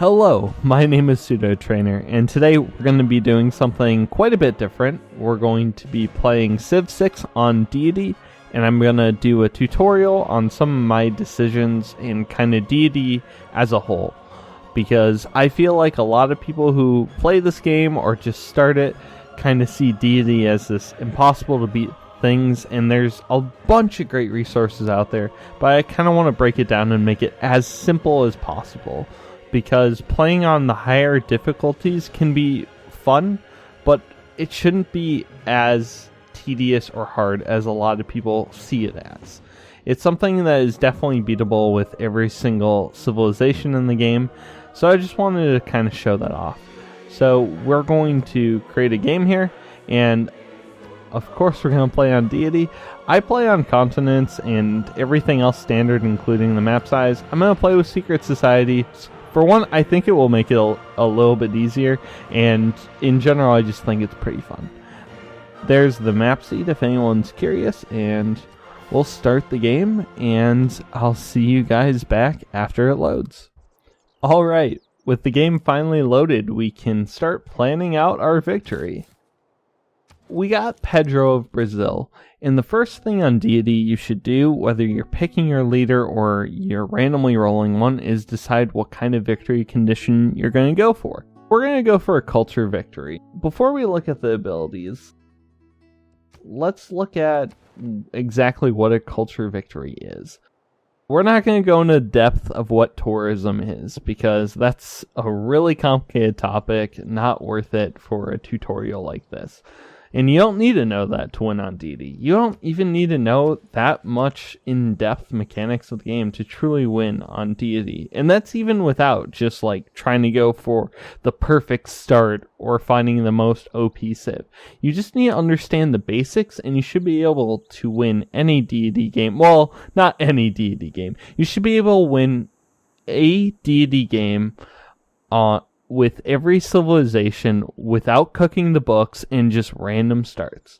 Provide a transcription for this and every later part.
Hello, my name is Pseudo Trainer, and today we're going to be doing something quite a bit different. We're going to be playing Civ 6 on Deity, and I'm going to do a tutorial on some of my decisions in kind of Deity as a whole. Because I feel like a lot of people who play this game or just start it kind of see Deity as this impossible to beat things, and there's a bunch of great resources out there, but I kind of want to break it down and make it as simple as possible. Because playing on the higher difficulties can be fun, but it shouldn't be as tedious or hard as a lot of people see it as. It's something that is definitely beatable with every single civilization in the game, so I just wanted to kind of show that off. So we're going to create a game here, and of course we're going to play on Deity. I play on continents and everything else standard, including the map size. I'm going to play with Secret Society. For one, I think it will make it a little bit easier, and in general, I just think it's pretty fun. There's the map seed if anyone's curious, and we'll start the game, and I'll see you guys back after it loads. Alright, with the game finally loaded, we can start planning out our victory. We got Pedro of Brazil, and the first thing on Deity you should do, whether you're picking your leader or you're randomly rolling one, is decide what kind of victory condition you're going to go for. We're going to go for a culture victory. Before we look at the abilities, let's look at exactly what a culture victory is. We're not going to go into depth of what tourism is, because that's a really complicated topic, not worth it for a tutorial like this. And you don't need to know that to win on Deity. You don't even need to know that much in-depth mechanics of the game to truly win on Deity. And that's even without just like trying to go for the perfect start or finding the most OP civ. You just need to understand the basics, and you should be able to win any Deity game. Well, not any Deity game. You should be able to win a Deity game with every civilization without cooking the books and just random starts.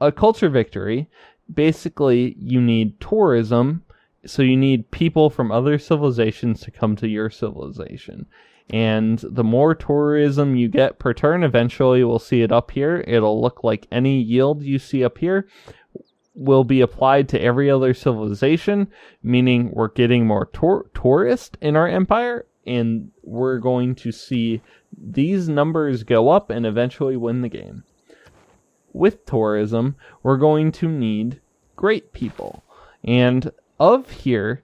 A culture victory, basically you need tourism, so you need people from other civilizations to come to your civilization. And the more tourism you get per turn, eventually we'll see it up here. It'll look like any yield you see up here will be applied to every other civilization, meaning we're getting more tourists in our empire, and we're going to see these numbers go up and eventually win the game. With tourism, we're going to need great people. And of here,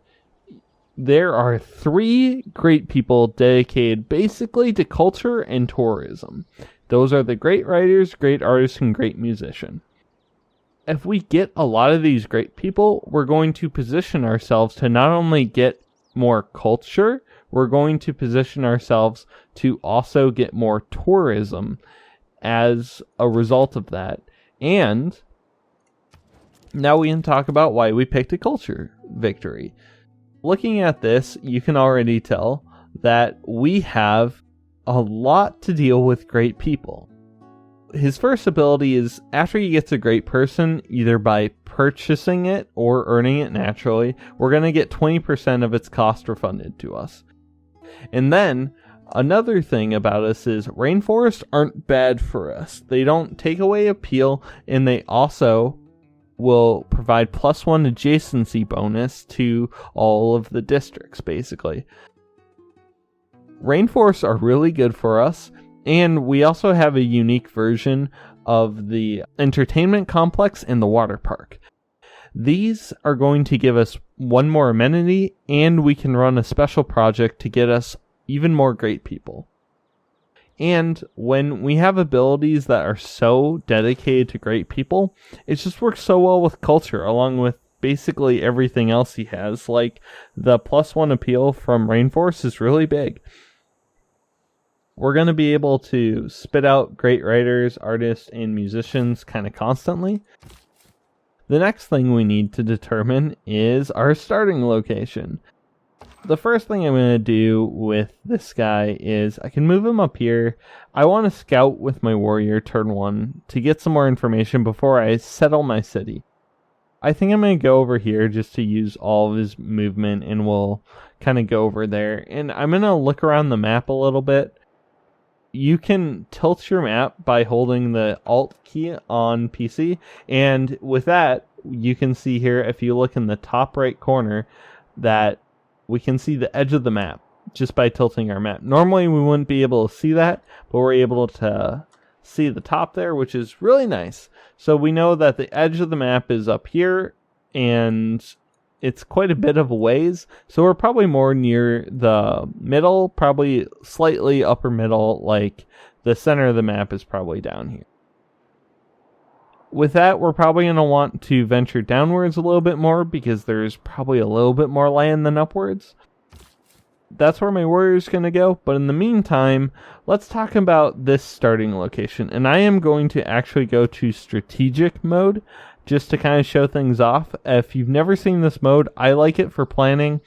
there are 3 great people dedicated basically to culture and tourism. Those are the great writers, great artists, and great musician. If we get a lot of these great people, we're going to position ourselves to not only get more culture, we're going to position ourselves to also get more tourism as a result of that. And now we can talk about why we picked a culture victory. Looking at this, you can already tell that we have a lot to deal with great people. His first ability is, after he gets a great person, either by purchasing it or earning it naturally, we're going to get 20% of its cost refunded to us. And then, another thing about us is rainforests aren't bad for us. They don't take away appeal, and they also will provide +1 adjacency bonus to all of the districts, basically. Rainforests are really good for us, and we also have a unique version of the entertainment complex and the water park. These are going to give us one more amenity, and we can run a special project to get us even more great people. And when we have abilities that are so dedicated to great people, it just works so well with culture, along with basically everything else he has. Like, the +1 appeal from Rainforest is really big. We're going to be able to spit out great writers, artists, and musicians kind of constantly. The next thing we need to determine is our starting location. The first thing I'm going to do with this guy is I can move him up here. I want to scout with my warrior turn 1 to get some more information before I settle my city. I think I'm going to go over here just to use all of his movement, and we'll kind of go over there. And I'm going to look around the map a little bit. You can tilt your map by holding the Alt key on PC, and with that, you can see here, if you look in the top right corner, that we can see the edge of the map just by tilting our map. Normally we wouldn't be able to see that, but we're able to see the top there, which is really nice. So we know that the edge of the map is up here, and it's quite a bit of a ways, so we're probably more near the middle, probably slightly upper middle, like the center of the map is probably down here. With that, we're probably going to want to venture downwards a little bit more, because there's probably a little bit more land than upwards. That's where my warrior's going to go, but in the meantime, let's talk about this starting location. And I am going to actually go to strategic mode, just to kind of show things off. If you've never seen this mode, I like it for planning.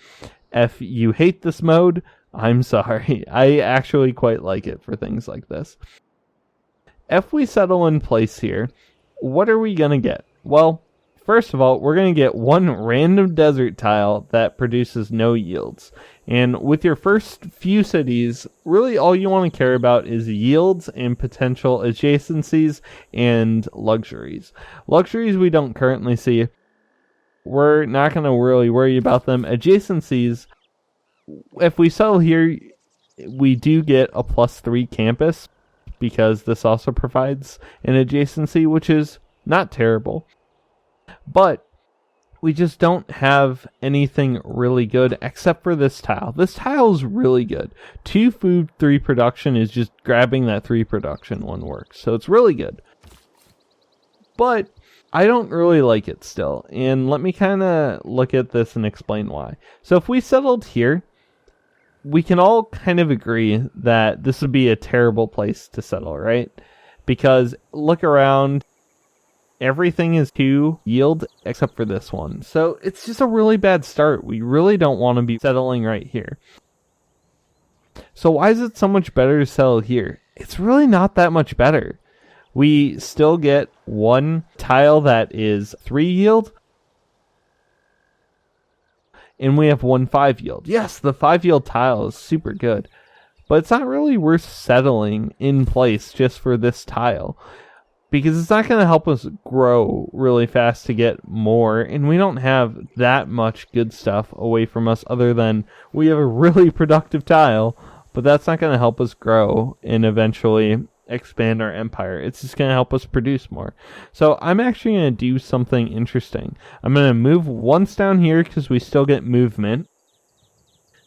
If you hate this mode, I'm sorry. I actually quite like it for things like this. If we settle in place here, what are we going to get? Well, first of all, we're going to get one random desert tile that produces no yields. And with your first few cities, really all you want to care about is yields and potential adjacencies and luxuries. Luxuries we don't currently see. We're not going to really worry about them. Adjacencies, if we settle here, we do get a +3 campus, because this also provides an adjacency, which is not terrible. But we just don't have anything really good except for this tile. This tile is really good. 2 food, 3 production is just grabbing that 3 production one works. So it's really good. But I don't really like it still. And let me kind of look at this and explain why. So if we settled here, we can all kind of agree that this would be a terrible place to settle, right? Because look around. Everything is 2 yield except for this one. So it's just a really bad start. We really don't want to be settling right here. So why is it so much better to settle here? It's really not that much better. We still get 1 tile that is 3 yield, and we have 1 5 yield. Yes, the 5 yield tile is super good, but it's not really worth settling in place just for this tile, because it's not going to help us grow really fast to get more, and we don't have that much good stuff away from us other than we have a really productive tile, but that's not going to help us grow and eventually expand our empire. It's just going to help us produce more. So I'm actually going to do something interesting. I'm going to move once down here because we still get movement.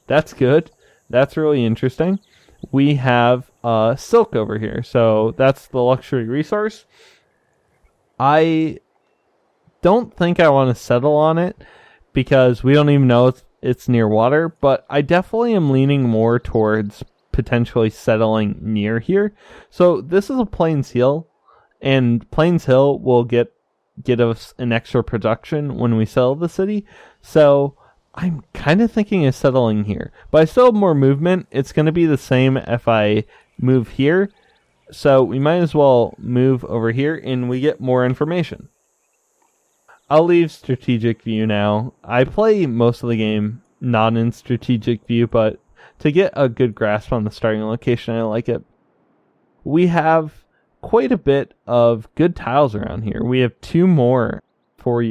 That's good. That's really interesting. We have silk over here, so that's the luxury resource. I don't think I want to settle on it because we don't even know if it's near water, but I definitely am leaning more towards potentially settling near here. So this is a Plains Hill, and Plains Hill will get us an extra production when we sell the city. So I'm kind of thinking of settling here, but I still have more movement. It's going to be the same if I move here, so we might as well move over here and we get more information. I'll leave strategic view now. I play most of the game not in strategic view, but to get a good grasp on the starting location, I like it. We have quite a bit of good tiles around here. We have 2 more 4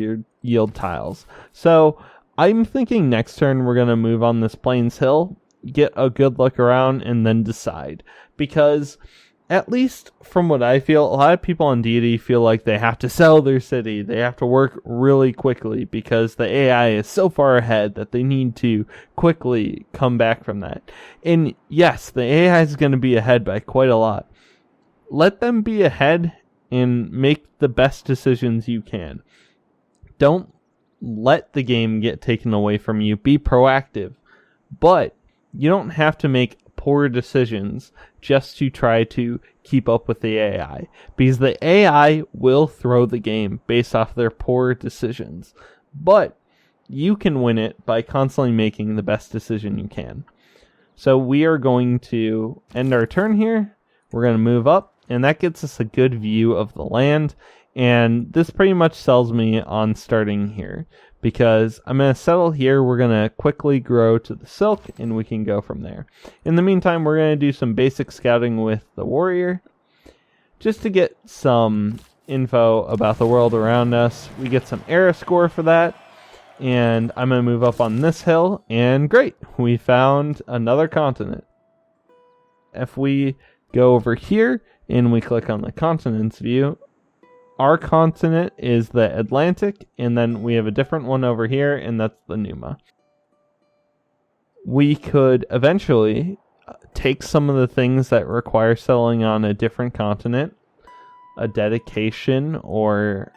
yield tiles. So I'm thinking next turn we're going to move on this Plains Hill, get a good look around, and then decide. Because, at least from what I feel, a lot of people on Deity feel like they have to sell their city. They have to work really quickly because the AI is so far ahead that they need to quickly come back from that. And yes, the AI is going to be ahead by quite a lot. Let them be ahead and make the best decisions you can. Don't let the game get taken away from you. Be proactive. But you don't have to make poor decisions just to try to keep up with the AI, because the AI will throw the game based off their poor decisions. But you can win it by constantly making the best decision you can. So we are going to end our turn here. We're going to move up, and that gets us a good view of the land. And this pretty much sells me on starting here, because I'm going to settle here. We're going to quickly grow to the silk, and we can go from there. In the meantime, we're going to do some basic scouting with the warrior, just to get some info about the world around us. We get some era score for that, and I'm going to move up on this hill, and great, we found another continent. If we go over here, and we click on the continents view, our continent is the Atlantic, and then we have a different one over here, and that's the Numa. We could eventually take some of the things that require settling on a different continent, a dedication, or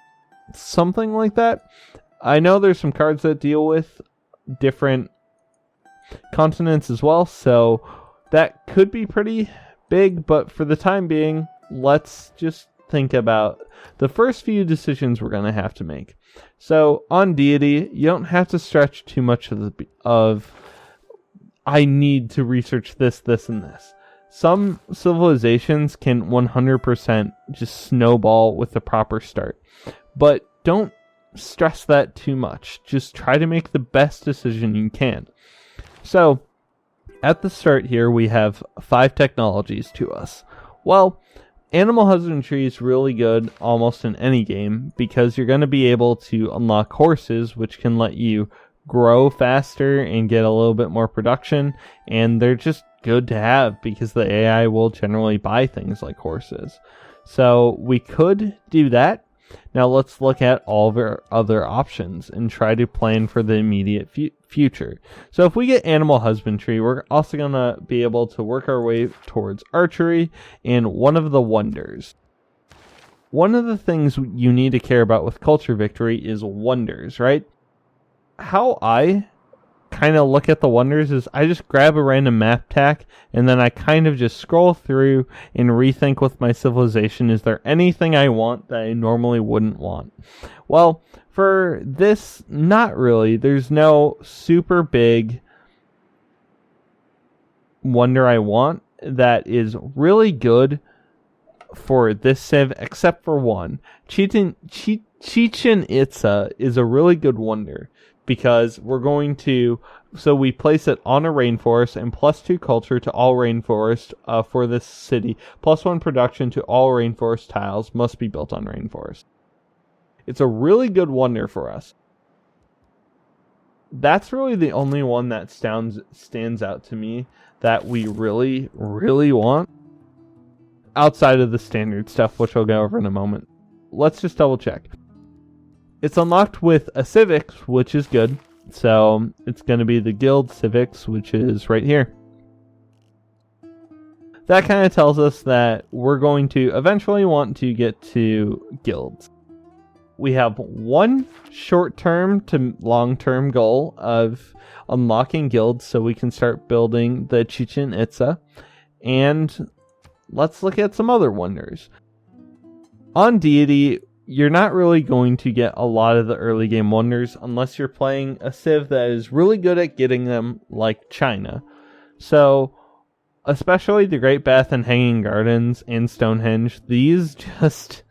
something like that. I know there's some cards that deal with different continents as well, so that could be pretty big, but for the time being, let's just think about the first few decisions we're going to have to make. So on Deity, you don't have to stretch too much of I need to research this, and this. Some civilizations can 100% just snowball with the proper start, but don't stress that too much. Just try to make the best decision you can. So at the start here, we have 5 technologies to us. Well, animal husbandry is really good almost in any game, because you're going to be able to unlock horses, which can let you grow faster and get a little bit more production, and they're just good to have because the AI will generally buy things like horses. So we could do that. Now let's look at all of our other options and try to plan for the immediate future. So if we get animal husbandry, we're also going to be able to work our way towards archery and one of the wonders. One of the things you need to care about with culture victory is wonders, right? How I kind of look at the wonders is I just grab a random map tack, and then I kind of just scroll through and rethink with my civilization, is there anything I want that I normally wouldn't want? Well, for this, not really. There's no super big wonder I want that is really good for this civ, except for one. Chichen Itza is a really good wonder, because we're going to, so we place it on a rainforest, and +2 culture to all rainforest for this city, +1 production to all rainforest tiles must be built on rainforest. It's a really good wonder for us. That's really the only one that stands out to me that we really, really want, outside of the standard stuff, which I'll go over in a moment. Let's just double check. It's unlocked with a civics, which is good. So it's going to be the guild civics, which is right here. That kind of tells us that we're going to eventually want to get to guilds. We have one short-term to long-term goal of unlocking guilds so we can start building the Chichen Itza. And let's look at some other wonders. On Deity, you're not really going to get a lot of the early game wonders unless you're playing a civ that is really good at getting them, like China. So, especially the Great Bath and Hanging Gardens and Stonehenge, these just,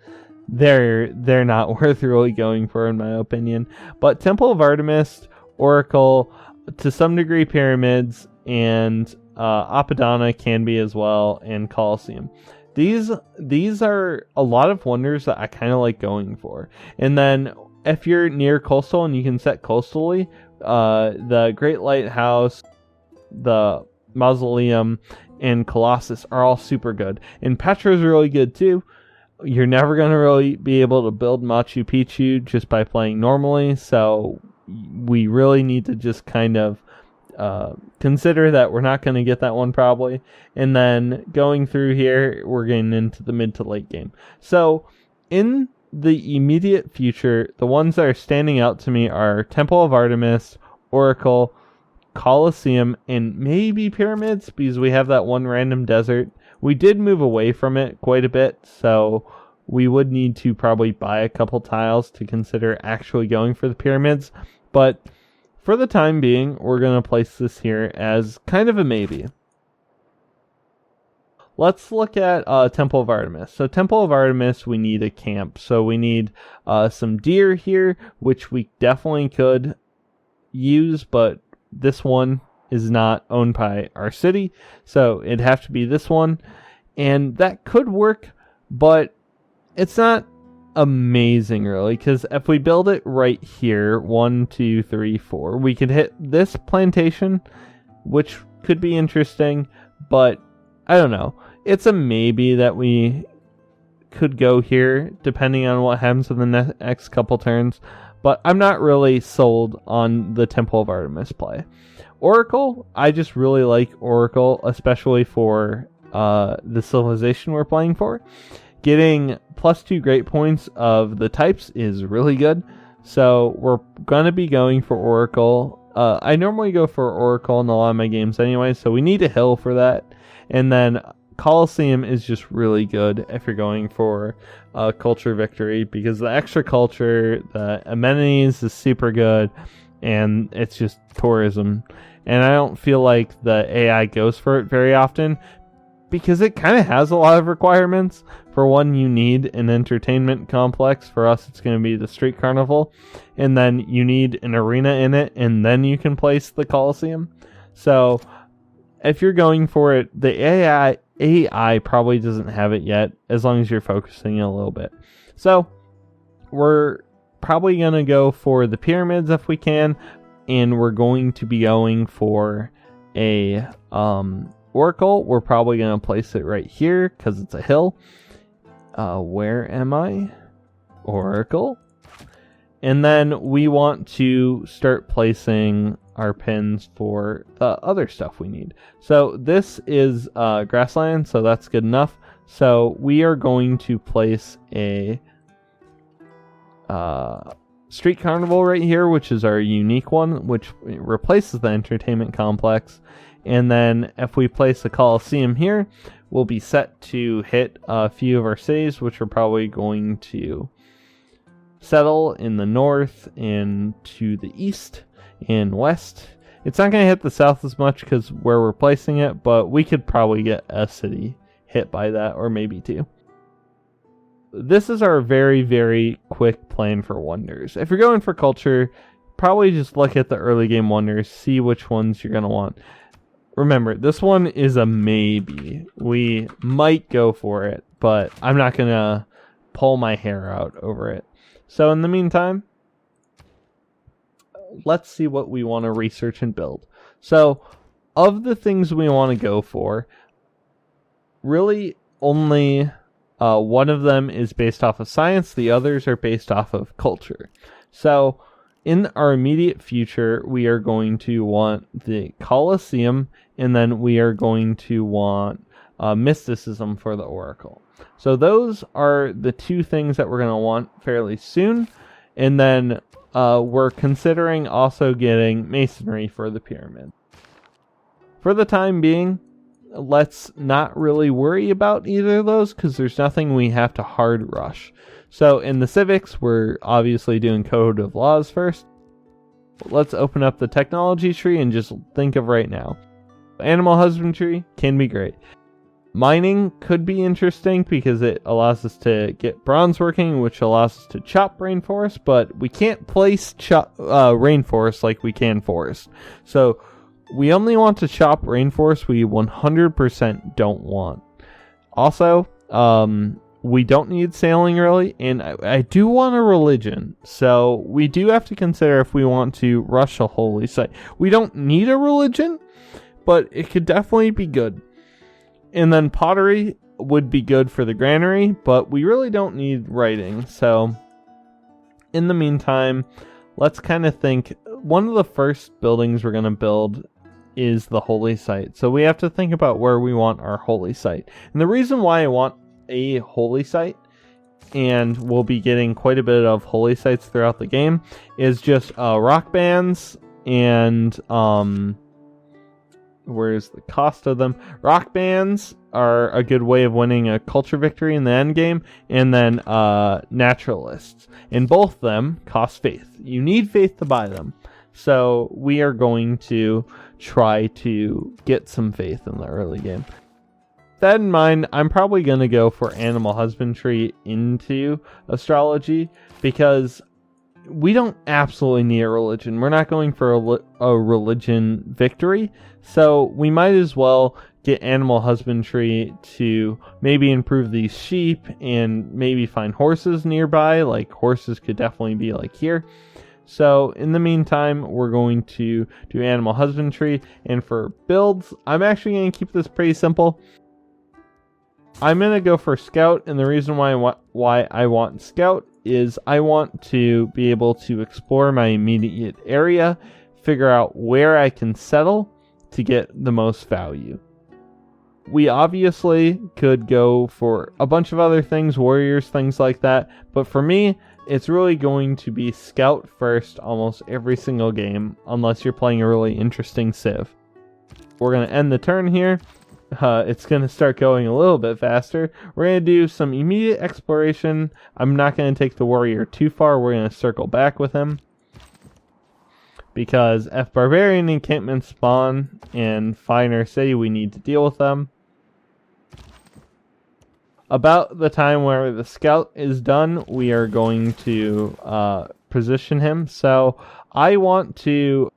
they're not worth really going for, in my opinion. But Temple of Artemis, Oracle, to some degree Pyramids, and Apadana can be as well, and Colosseum. These are a lot of wonders that I kind of like going for. And then if you're near coastal and you can set coastally, the Great Lighthouse, the Mausoleum, and Colossus are all super good. And Petra is really good too. You're never going to really be able to build Machu Picchu just by playing normally, so we really need to just kind of consider that we're not going to get that one probably. And then going through here, we're getting into the mid to late game. So in the immediate future, the ones that are standing out to me are Temple of Artemis, Oracle, Colosseum, and maybe Pyramids, because we have that one random desert. We did move away from it quite a bit, so we would need to probably buy a couple tiles to consider actually going for the Pyramids. But for the time being, we're going to place this here as kind of a maybe. let's look at Temple of Artemis. So Temple of Artemis, we need a camp. So we need some deer here, which we definitely could use, but this one is not owned by our city, so it'd have to be this one. And that could work, but it's not amazing really, because if we build it right here, 1, 2, 3, 4, we could hit this plantation, which could be interesting, but I don't know. It's a maybe that we could go here depending on what happens in the next couple turns, but I'm not really sold on the Temple of Artemis play. Oracle, I just really like Oracle, especially for the civilization we're playing for. Getting +2 great points of the types is really good. So we're going to be going for Oracle. I normally go for Oracle in a lot of my games anyway, so we need a hill for that. And then Colosseum is just really good if you're going for culture victory, because the extra culture, the amenities is super good, and it's just tourism. And I don't feel like the AI goes for it very often, because it kind of has a lot of requirements. For one, you need an entertainment complex. For us, it's going to be the street carnival. And then you need an arena in it, and then you can place the Colosseum. So if you're going for it, the AI probably doesn't have it yet, as long as you're focusing a little bit. So we're probably going to go for the pyramids if we can, and we're going to be going for a Oracle. We're probably going to place it right here because it's a hill. Where am I? Oracle. And then we want to start placing our pins for the other stuff we need. So this is grassland, so that's good enough. So we are going to place a street carnival right here, which is our unique one, which replaces the entertainment complex. And then if we place a Colosseum here, we'll be set to hit a few of our cities, which are probably going to settle in the north and to the east and west. It's not going to hit the south as much because where we're placing it, but we could probably get a city hit by that, or maybe two. This is our very, very quick plan for wonders. If you're going for culture, probably just look at the early game wonders, see which ones you're going to want. Remember, this one is a maybe. We might go for it, but I'm not going to pull my hair out over it. So in the meantime, let's see what we want to research and build. So of the things we want to go for, really only one of them is based off of science. The others are based off of culture. So in our immediate future, we are going to want the Colosseum, and then we are going to want mysticism for the Oracle. So those are the two things that we're going to want fairly soon. And then we're considering also getting masonry for the pyramid. For the time being, let's not really worry about either of those, because there's nothing we have to hard rush. So in the civics, we're obviously doing code of laws first. Let's open up the technology tree and just think of right now. Animal husbandry can be great. Mining could be interesting because it allows us to get bronze working, which allows us to chop rainforest, but we can't place rainforest like we can forest. So we only want to chop rainforest we 100% don't want. Also, we don't need sailing really, and I do want a religion. So we do have to consider if we want to rush a holy site. We don't need a religion, but it could definitely be good. And then pottery would be good for the granary, but we really don't need writing. So in the meantime, let's kind of think. One of the first buildings we're going to build is the holy site. So we have to think about where we want our holy site. And the reason why I want a holy site, and we'll be getting quite a bit of holy sites throughout the game, is just rock bands and where's the cost of them? Rock bands are a good way of winning a culture victory in the end game, and then naturalists. And both of them cost faith. You need faith to buy them. So we are going to try to get some faith in the early game. that in mind, I'm probably going to go for animal husbandry into astrology because we don't absolutely need a religion. We're not going for a religion victory, so we might as well get animal husbandry to maybe improve these sheep and maybe find horses nearby. Like horses could definitely be like here. So in the meantime, we're going to do animal husbandry, and for builds, I'm actually going to keep this pretty simple. I'm going to go for scout, and the reason why I want scout is I want to be able to explore my immediate area, figure out where I can settle to get the most value. We obviously could go for a bunch of other things, warriors, things like that, but for me, it's really going to be scout first almost every single game, unless you're playing a really interesting civ. We're going to end the turn here. It's going to start going a little bit faster. We're going to do some immediate exploration. I'm not going to take the warrior too far. We're going to circle back with him, because if barbarian encampments spawn and find our city, we need to deal with them. About the time where the scout is done, we are going to position him. So I want to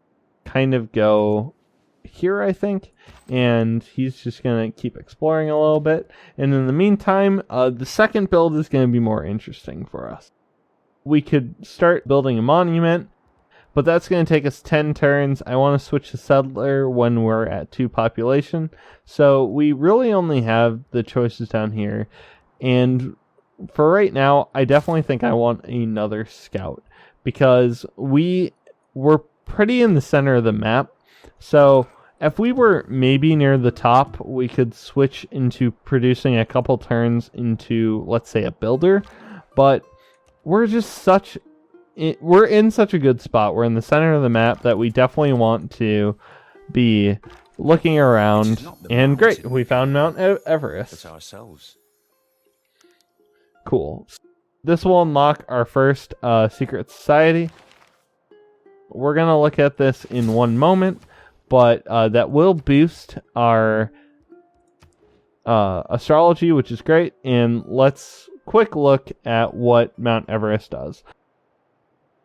kind of go here, I think, and he's just going to keep exploring a little bit. And in the meantime, the second build is going to be more interesting for us. We could start building a monument, but that's going to take us 10 turns. I want to switch to settler when we're at 2 population. So we really only have the choices down here. And for right now, I definitely think I want another scout, because we were pretty in the center of the map. So if we were maybe near the top, we could switch into producing a couple turns into, let's say, a builder. But we're just we're in such a good spot. We're in the center of the map that we definitely want to be looking around. And great, we found Mount Everest. That's ourselves. Cool. This will unlock our first secret society. We're going to look at this in one moment, but that will boost our astrology, which is great. And let's quick look at what Mount Everest does.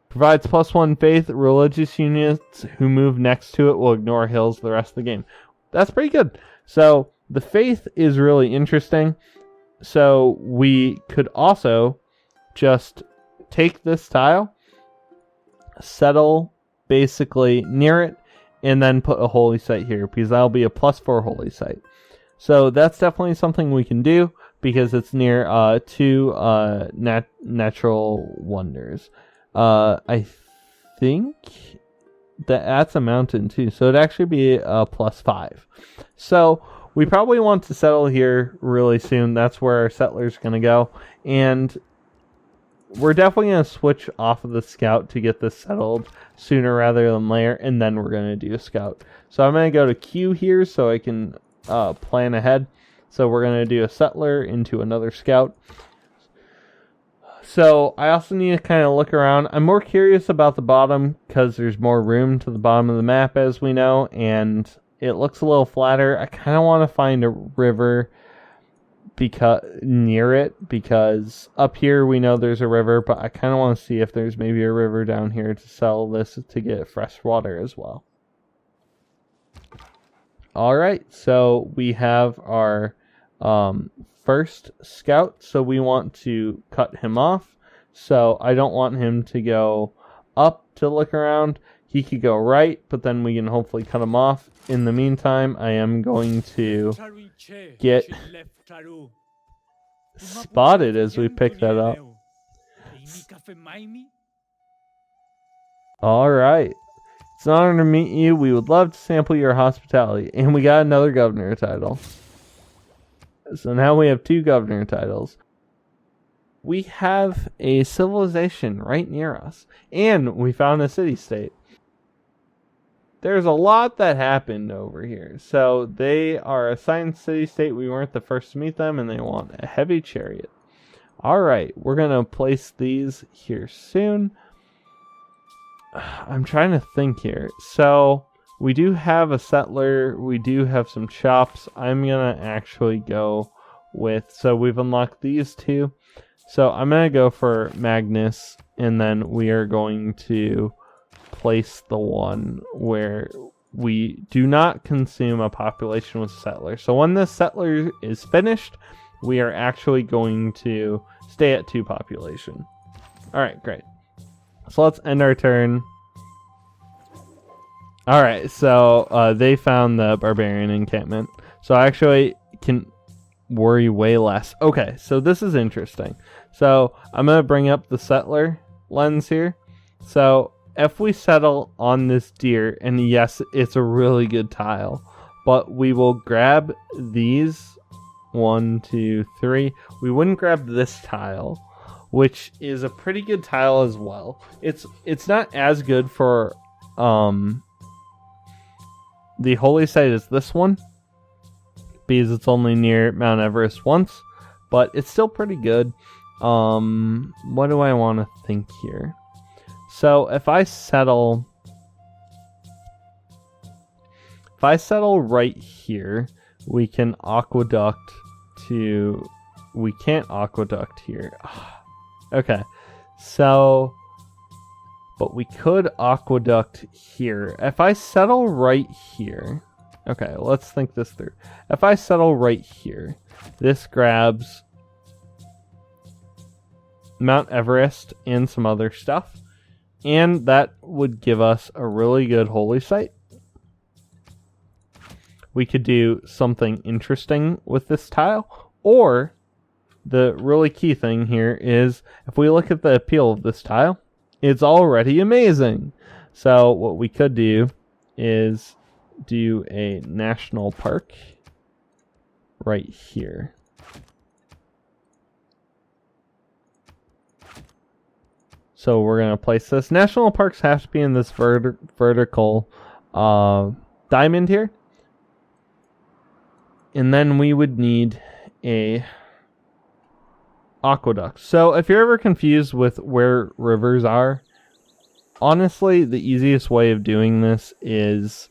Provides +1 faith. Religious units who move next to it will ignore hills the rest of the game. That's pretty good. So the faith is really interesting. So we could also just take this tile, settle basically near it, and then put a holy site here, because that'll be a +4 holy site. So that's definitely something we can do, because it's near 2 natural wonders. I think that's a mountain too, so it'd actually be a +5. So we probably want to settle here really soon. That's where our settler's going to go, and we're definitely going to switch off of the scout to get this settled sooner rather than later, and then we're going to do a scout. So I'm going to go to Q here so I can plan ahead. So we're going to do a settler into another scout. So I also need to kind of look around. I'm more curious about the bottom because there's more room to the bottom of the map, as we know, and it looks a little flatter. I kind of want to find a river near it, because up here we know there's a river, but I kind of want to see if there's maybe a river down here to sell this to get fresh water as well. Alright, so we have our first scout, so we want to cut him off. So I don't want him to go up to look around. He could go right, but then we can hopefully cut him off. In the meantime, I am going to get spotted as we pick that up. Alright. It's an honor to meet you. We would love to sample your hospitality. And we got another governor title. So now we have 2 governor titles. We have a civilization right near us. And we found a city-state. There's a lot that happened over here. So they are a science city-state. We weren't the first to meet them, and they want a heavy chariot. Alright, we're going to place these here soon. I'm trying to think here. So we do have a settler. We do have some shops. I'm going to actually go with... So we've unlocked these two. So I'm going to go for Magnus. And then we are going to place the one where we do not consume a population with settler. So when this settler is finished, we are actually going to stay at 2 population. Alright, great. So let's end our turn. Alright, so they found the barbarian encampment. So I actually can worry way less. Okay, so this is interesting. So I'm going to bring up the settler lens here. So if we settle on this deer, and yes, it's a really good tile, but we will grab these 1, 2, 3. We wouldn't grab this tile, which is a pretty good tile as well. It's not as good for the holy site as this one, because it's only near Mount Everest once, but it's still pretty good. What do I want to think here? So if I settle right here, we can aqueduct to... We can't aqueduct here. Okay, so... But we could aqueduct here. If I settle right here... Okay, let's think this through. If I settle right here, this grabs Mount Everest and some other stuff. And that would give us a really good holy site. We could do something interesting with this tile. Or, the really key thing here is, if we look at the appeal of this tile, it's already amazing. So what we could do is do a national park right here. So we're going to place this. National parks have to be in this vertical diamond here. And then we would need a aqueduct. So if you're ever confused with where rivers are, honestly, the easiest way of doing this is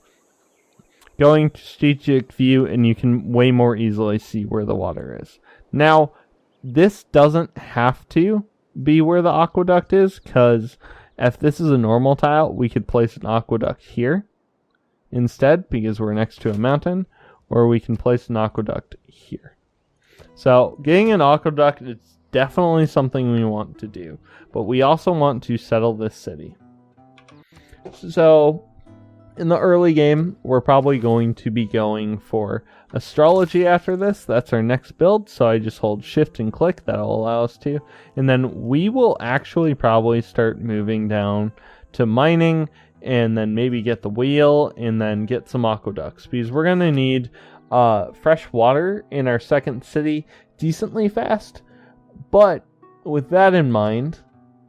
going to strategic view, and you can way more easily see where the water is. Now, this doesn't have to be where the aqueduct is, because if this is a normal tile, we could place an aqueduct here instead, because we're next to a mountain, or we can place an aqueduct here. So getting an aqueduct is definitely something we want to do, but we also want to settle this city. So in the early game, we're probably going to be going for astrology after this. That's our next build, so I just hold shift and click. That'll allow us to. And then we will actually probably start moving down to mining, and then maybe get the wheel, and then get some aqueducts, because we're going to need fresh water in our second city decently fast. But with that in mind,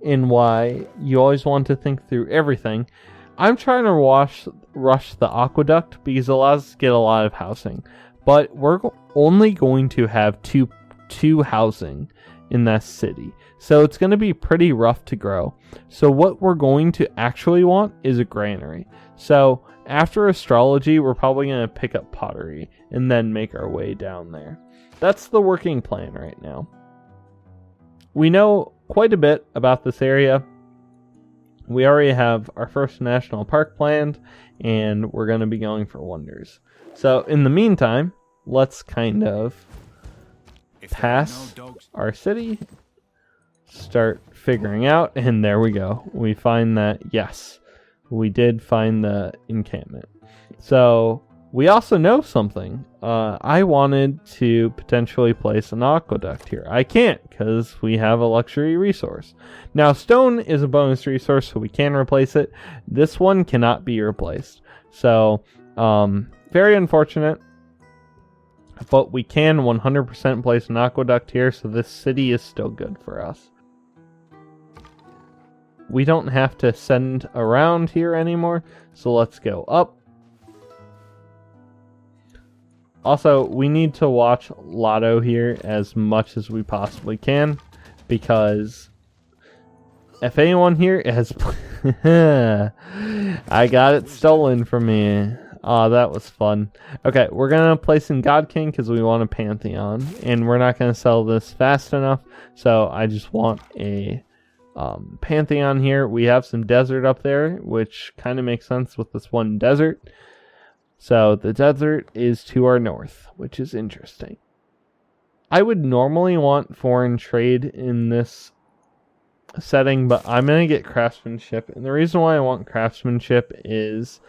and why you always want to think through everything, I'm trying to rush the aqueduct because it allows us to get a lot of housing. But we're only going to have two housing in that city. So it's going to be pretty rough to grow. So what we're going to actually want is a granary. So after astrology, we're probably going to pick up pottery and then make our way down there. That's the working plan right now. We know quite a bit about this area. We already have our first national park planned, and we're going to be going for wonders. So in the meantime, let's kind of pass our city, start figuring out, and there we go. We find that, yes, we did find the encampment. So we also know something. I wanted to potentially place an aqueduct here. I can't, because we have a luxury resource. Now, stone is a bonus resource, so we can replace it. This one cannot be replaced. So, very unfortunate. But we can 100% place an aqueduct here, so this city is still good for us. We don't have to send around here anymore, so let's go up. Also, we need to watch Lotto here as much as we possibly can, because If anyone here has... I got it stolen from me. Oh, that was fun. Okay, we're going to place in God King because we want a Pantheon. And we're not going to sell this fast enough. So I just want a Pantheon here. We have some desert up there, which kind of makes sense with this one desert. So the desert is to our north, which is interesting. I would normally want foreign trade in this setting, but I'm going to get craftsmanship. And the reason why I want craftsmanship is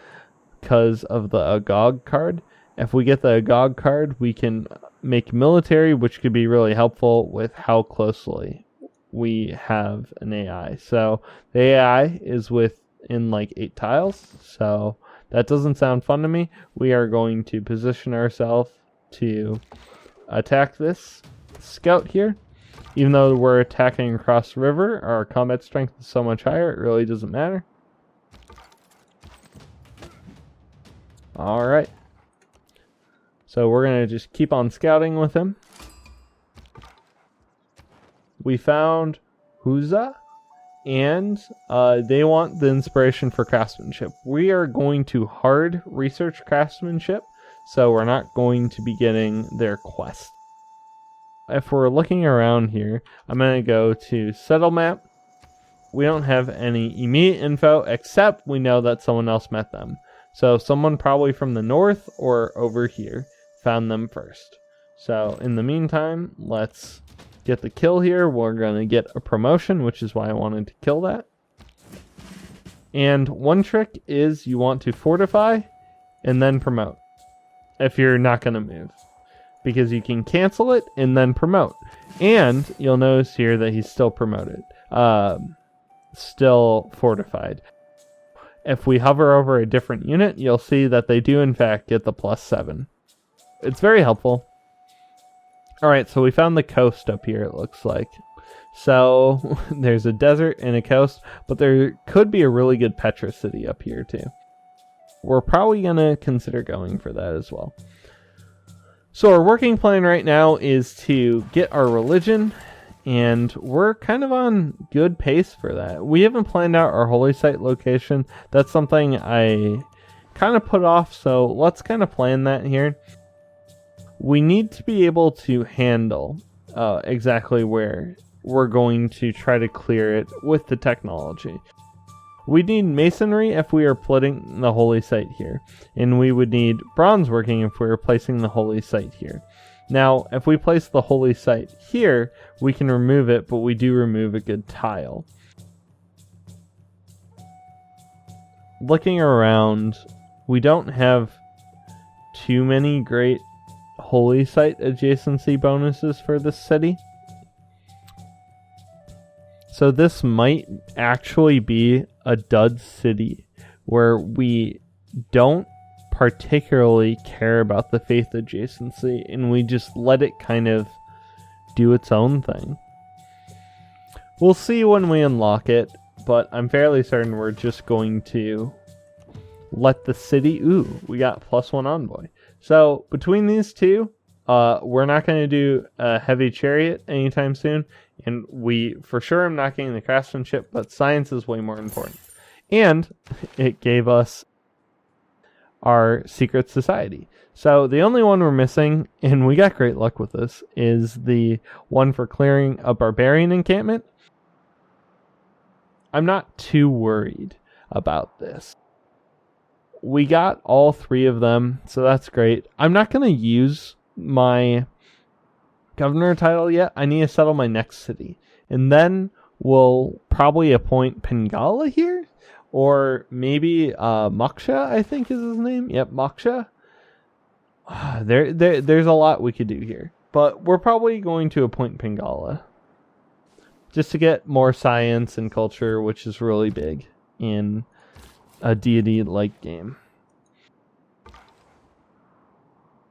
because of the Agog card. If we get the Agog card, we can make military, which could be really helpful with how closely we have an AI. So the AI is within like 8 tiles, so that doesn't sound fun to me. We are going to position ourselves to attack this scout here. Even though we're attacking across the river, our combat strength is so much higher, it really doesn't matter. Alright. So we're going to just keep on scouting with him. We found Huza, and they want the inspiration for craftsmanship. We are going to hard research craftsmanship, so we're not going to be getting their quest. If we're looking around here, I'm going to go to Settle Map. We don't have any immediate info, except we know that someone else met them. So someone probably from the north or over here found them first. So in the meantime, let's get the kill here. We're going to get a promotion, which is why I wanted to kill that. And one trick is you want to fortify and then promote if you're not going to move, because you can cancel it and then promote. And you'll notice here that he's still promoted, still fortified. If we hover over a different unit, you'll see that they do in fact get the +7. It's very helpful. Alright, so we found the coast up here, it looks like. So there's a desert and a coast, but there could be a really good Petra city up here too. We're probably going to consider going for that as well. So our working plan right now is to get our religion, and we're kind of on good pace for that. We haven't planned out our holy site location. That's something I kind of put off, so let's kind of plan that here. We need to be able to handle exactly where we're going to try to clear it with the technology. We need masonry if we are putting the holy site here, and we would need bronze working if we were placing the holy site here. Now, if we place the holy site here, we can remove it, but we do remove a good tile. Looking around, we don't have too many great holy site adjacency bonuses for this city. So this might actually be a dud city where we don't particularly care about the faith adjacency and we just let it kind of do its own thing. We'll see when we unlock it, but I'm fairly certain we're just going to let the city... Ooh, we got +1 envoy. So between these two, we're not going to do a heavy chariot anytime soon. And we, for sure, am not getting the craftsmanship, but science is way more important. And it gave us our secret society. So the only one we're missing, and we got great luck with this, is the one for clearing a barbarian encampment. I'm not too worried about this. We got all 3 of them, so that's great. I'm not going to use my governor title yet. I need to settle my next city. And then we'll probably appoint Pengala here. Or maybe Moksha, I think is his name. Yep, Moksha. There's a lot we could do here. But we're probably going to appoint Pengala. Just to get more science and culture, which is really big in a deity-like game.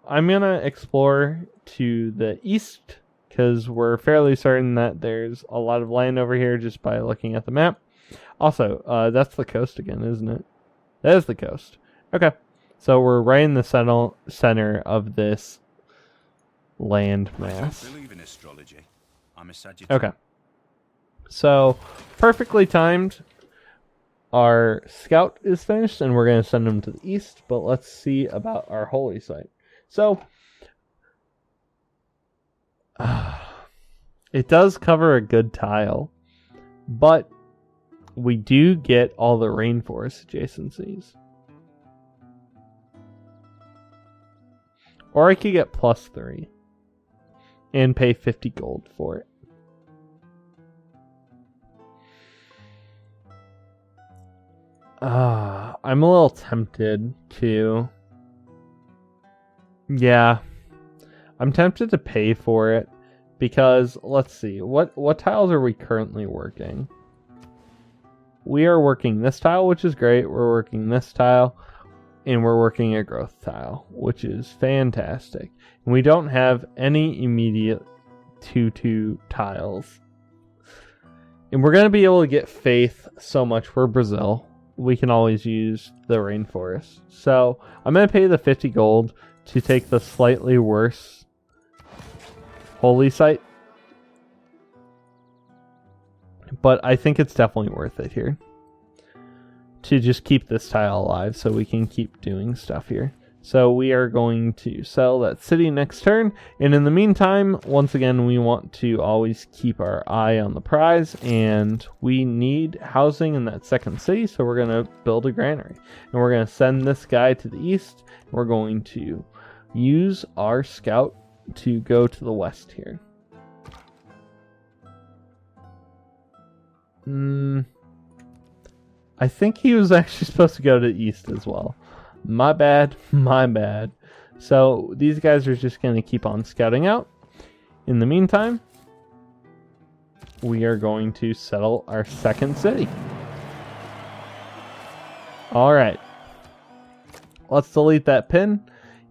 I'm going to explore to the east, because we're fairly certain that there's a lot of land over here just by looking at the map. Also, that's the coast again, isn't it? That is the coast. Okay, so we're right in the center of this land mass. I don't believe in astrology. I'm a Sagittarius. Okay. So, perfectly timed. Our scout is finished, and we're going to send him to the east, but let's see about our holy site. So, it does cover a good tile, but we do get all the rainforest adjacencies. Or I could get +3 and pay 50 gold for it. I'm a little tempted to... Yeah. I'm tempted to pay for it because, let's see, what tiles are we currently working? We are working this tile, which is great. We're working this tile, and we're working a growth tile, which is fantastic. And we don't have any immediate 2-2 tiles. And we're going to be able to get faith so much for Brazil. We can always use the rainforest. So I'm going to pay the 50 gold to take the slightly worse holy site. But I think it's definitely worth it here to just keep this tile alive so we can keep doing stuff here. So we are going to sell that city next turn. And in the meantime, once again, we want to always keep our eye on the prize. And we need housing in that second city. So we're going to build a granary. And we're going to send this guy to the east. We're going to use our scout to go to the west here. I think he was actually supposed to go to the east as well. My bad, my bad. So these guys are just going to keep on scouting out. In the meantime, we are going to settle our second city. Alright. Let's delete that pin.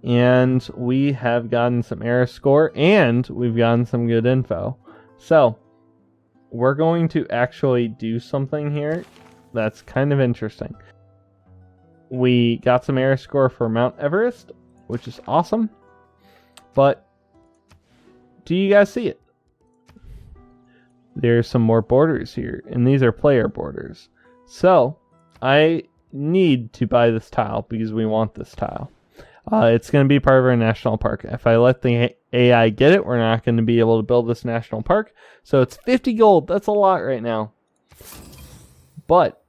And we have gotten some era score, and we've gotten some good info. So, we're going to actually do something here that's kind of interesting. We got some era score for Mount Everest, which is awesome. But do you guys see it? There's some more borders here, and these are player borders. So I need to buy this tile because we want this tile. It's going to be part of our national park. If I let the AI get it, we're not going to be able to build this national park. So it's 50 gold. That's a lot right now. But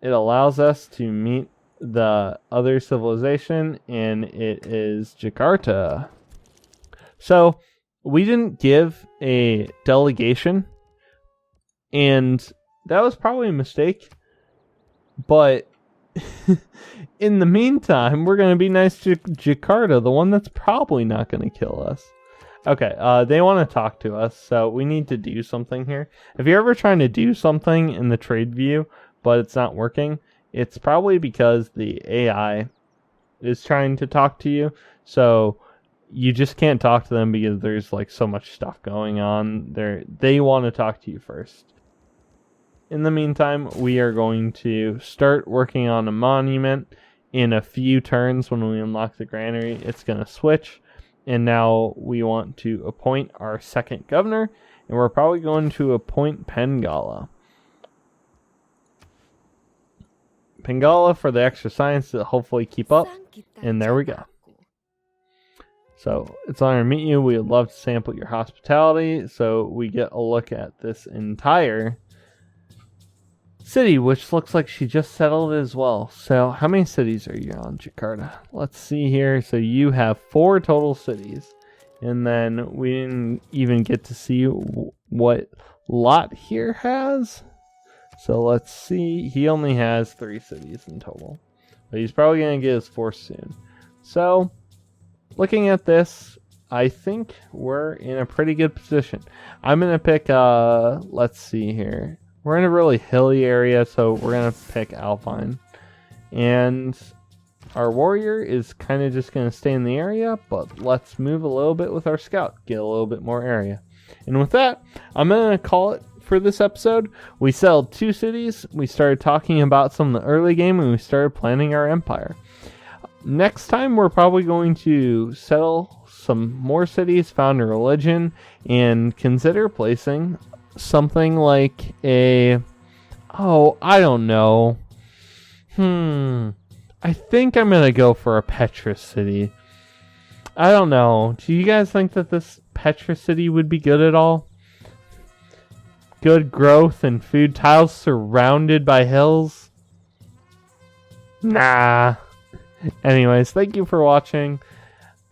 it allows us to meet the other civilization, and it is Jakarta. So we didn't give a delegation, and that was probably a mistake. But in the meantime, we're going to be nice to Jakarta, the one that's probably not going to kill us. Okay, they want to talk to us, so we need to do something here. If you're ever trying to do something in the trade view, but it's not working, it's probably because the AI is trying to talk to you. So you just can't talk to them because there's like so much stuff going on. They want to talk to you first. In the meantime, we are going to start working on a monument. In a few turns when we unlock the granary, it's going to switch. And now we want to appoint our second governor. And we're probably going to appoint Pengala. Pengala for the extra science to hopefully keep up. And there we go. So it's on our meet you. We would love to sample your hospitality. So we get a look at this entire city, which looks like she just settled as well. So how many cities are you on, Jakarta? Let's see here. So you have 4 total cities. And then we didn't even get to see what Lot here has. So let's see. He only has 3 cities in total. But he's probably going to get his 4th soon. So, looking at this, I think we're in a pretty good position. I'm going to pick, let's see here. We're in a really hilly area, so we're going to pick Alpine. And our warrior is kind of just going to stay in the area, but let's move a little bit with our scout. Get a little bit more area. And with that, I'm going to call it for this episode. We settled 2 cities. We started talking about some of the early game, and we started planning our empire. Next time, we're probably going to settle some more cities, found a religion, and consider placing something like a... Oh, I don't know. I think I'm going to go for a Petra City. I don't know. Do you guys think that this Petra City would be good at all? Good growth and food tiles surrounded by hills? Nah. Anyways, thank you for watching.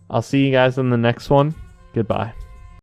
I'll see you guys in the next one. Goodbye.